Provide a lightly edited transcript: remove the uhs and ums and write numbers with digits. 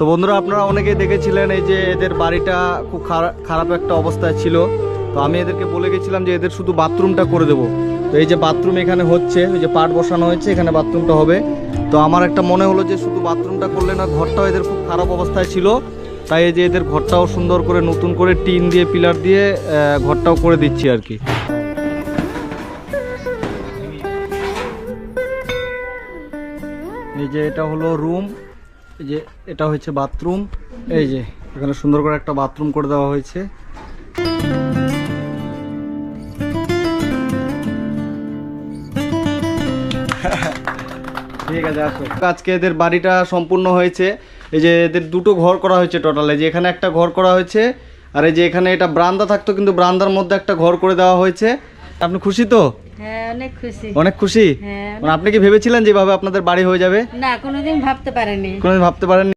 তো বন্ধুরা, আপনারা অনেকেই দেখেছিলেন এই যে এদের বাড়িটা খুব খারাপ একটা অবস্থায় ছিল। তো আমি এদেরকে বলে গেছিলাম যে এদের শুধু বাথরুমটা করে দেবো। তো এই যে বাথরুম এখানে হচ্ছে, ওই যে পাট বসানো হয়েছে, এখানে বাথরুমটা হবে। তো আমার একটা মনে হলো যে শুধু বাথরুমটা করলে না, ঘরটাও এদের খুব খারাপ অবস্থায় ছিল, তাই এই যে এদের ঘরটাও সুন্দর করে নতুন করে টিন দিয়ে পিলার দিয়ে ঘরটাও করে দিচ্ছি আর কি। এই যে এটা হলো রুম, এই যে এটা হচ্ছে বাথরুম। এই যে এখানে সুন্দর করে একটা বাথরুম করে দেওয়া হয়েছে। ঠিক আছে, আসো। আজকে এদের বাড়িটা সম্পূর্ণ হয়েছে। এই যে এদের দুটো ঘর করা হয়েছে টোটালে, যে এখানে একটা ঘর করা হয়েছে, আর এই যে এখানে এটা বারান্দা থাকতো, কিন্তু বারান্দার মধ্যে একটা ঘর করে দেওয়া হয়েছে। আপনি খুশি তো? হ্যাঁ, অনেক খুশি। অনেক খুশি? হ্যাঁ। মানে আপনি কি ভেবেছিলেন যেভাবে আপনাদের বাড়ি হয়ে যাবে? না, কোনোদিন ভাবতে পারিনি। কোনোদিন ভাবতে পারেননি?